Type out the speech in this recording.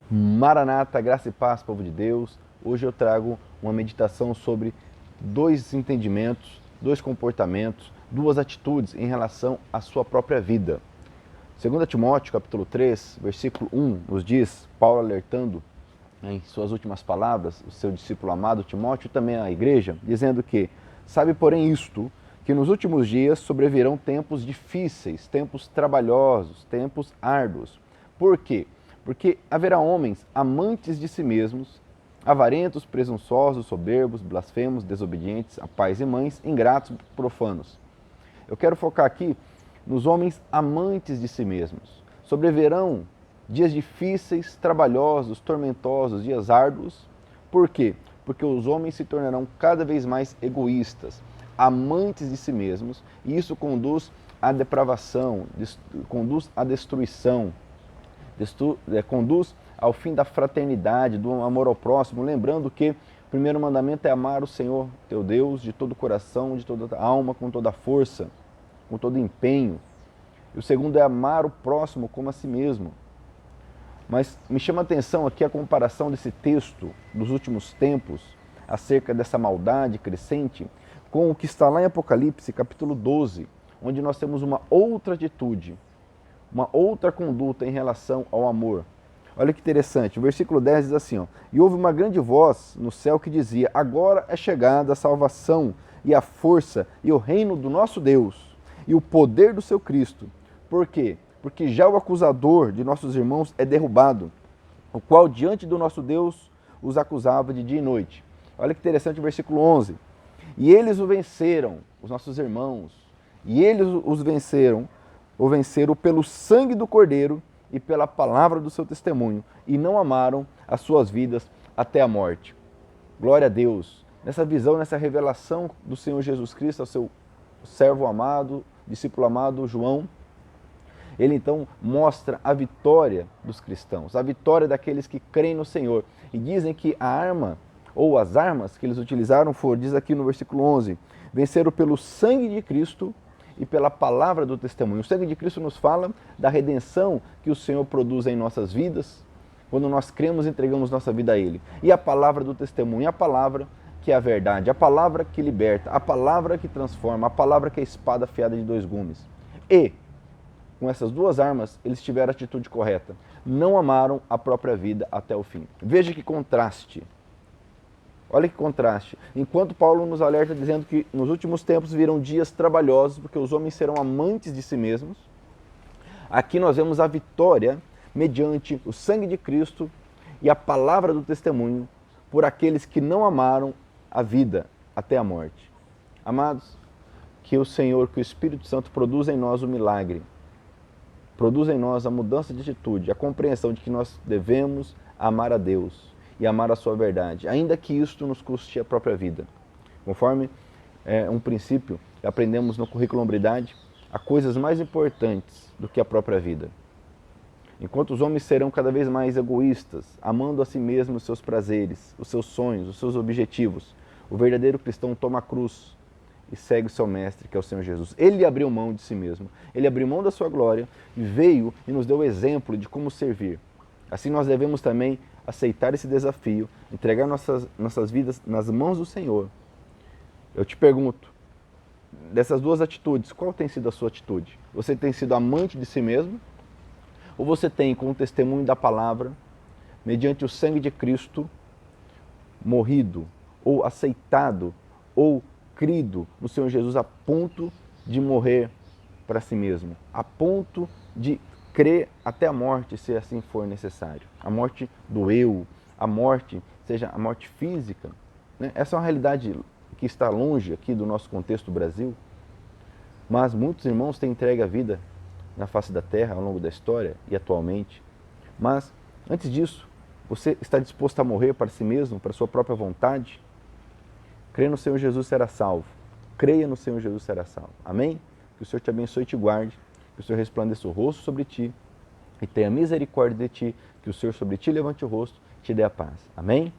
Maranata, graça e paz, povo de Deus. Hoje eu trago uma meditação sobre dois entendimentos, dois comportamentos, duas atitudes em relação à sua própria vida. 2 Timóteo, capítulo 3, versículo 1, nos diz, Paulo alertando em suas últimas palavras, o seu discípulo amado Timóteo, também a igreja, dizendo que, sabe porém isto, que nos últimos dias sobrevirão tempos difíceis, tempos trabalhosos, tempos árduos. Por quê? Porque haverá homens amantes de si mesmos, avarentos, presunçosos, soberbos, blasfemos, desobedientes a pais e mães, ingratos, profanos. Eu quero focar aqui nos homens amantes de si mesmos. Sobreverão dias difíceis, trabalhosos, tormentosos, dias árduos. Por quê? Porque os homens se tornarão cada vez mais egoístas, amantes de si mesmos, e isso conduz à depravação, conduz à destruição, conduz ao fim da fraternidade, do amor ao próximo, lembrando que o primeiro mandamento é amar o Senhor teu Deus de todo o coração, de toda a alma, com toda a força, com todo empenho. E o segundo é amar o próximo como a si mesmo. Mas me chama a atenção aqui a comparação desse texto dos últimos tempos, acerca dessa maldade crescente, com o que está lá em Apocalipse, capítulo 12, onde nós temos uma outra atitude, uma outra conduta em relação ao amor. Olha que interessante, o versículo 10 diz assim, e houve uma grande voz no céu que dizia, agora é chegada a salvação e a força e o reino do nosso Deus e o poder do seu Cristo. Por quê? Porque já o acusador de nossos irmãos é derrubado, o qual diante do nosso Deus os acusava de dia e noite. Olha que interessante o versículo 11. E eles o venceram, os nossos irmãos, e eles os venceram, o venceram pelo sangue do Cordeiro e pela palavra do seu testemunho, e não amaram as suas vidas até a morte. Glória a Deus. Nessa visão, nessa revelação do Senhor Jesus Cristo, ao seu servo amado, discípulo amado, João, ele então mostra a vitória dos cristãos, a vitória daqueles que creem no Senhor. E dizem que a arma, ou as armas que eles utilizaram foram, diz aqui no versículo 11, venceram pelo sangue de Cristo e pela palavra do testemunho. O sangue de Cristo nos fala da redenção que o Senhor produz em nossas vidas, quando nós cremos e entregamos nossa vida a Ele. E a palavra do testemunho, a palavra que é a verdade, a palavra que liberta, a palavra que transforma, a palavra que é a espada afiada de dois gumes. E, com essas duas armas, eles tiveram a atitude correta. Não amaram a própria vida até o fim. Veja que contraste. Olha que contraste. Enquanto Paulo nos alerta dizendo que nos últimos tempos virão dias trabalhosos, porque os homens serão amantes de si mesmos, aqui nós vemos a vitória mediante o sangue de Cristo e a palavra do testemunho por aqueles que não amaram a vida até a morte. Amados, que o Senhor, que o Espírito Santo produza em nós o milagre, produza em nós a mudança de atitude, a compreensão de que nós devemos amar a Deus e amar a sua verdade, ainda que isto nos custe a própria vida. Conforme um princípio que aprendemos no currículo Hombridade, há coisas mais importantes do que a própria vida. Enquanto os homens serão cada vez mais egoístas, amando a si mesmos os seus prazeres, os seus sonhos, os seus objetivos, o verdadeiro cristão toma a cruz e segue o seu mestre, que é o Senhor Jesus. Ele abriu mão de si mesmo, ele abriu mão da sua glória e veio e nos deu o exemplo de como servir. Assim nós devemos também aceitar esse desafio, entregar nossas vidas nas mãos do Senhor. Eu te pergunto, dessas duas atitudes, qual tem sido a sua atitude? Você tem sido amante de si mesmo? Ou você tem, com o testemunho da palavra, mediante o sangue de Cristo, morrido, ou aceitado, ou crido no Senhor Jesus a ponto de morrer para si mesmo, a ponto de crer até a morte, se assim for necessário. A morte do eu, a morte, seja a morte física. Né? Essa é uma realidade que está longe aqui do nosso contexto Brasil, mas muitos irmãos têm entregue a vida na face da terra ao longo da história e atualmente. Mas, antes disso, você está disposto a morrer para si mesmo, para sua própria vontade? Crer no Senhor Jesus será salvo. Creia no Senhor Jesus será salvo. Amém? Que o Senhor te abençoe e te guarde. Que o Senhor resplandeça o rosto sobre ti e tenha misericórdia de ti. Que o Senhor sobre ti levante o rosto e te dê a paz. Amém?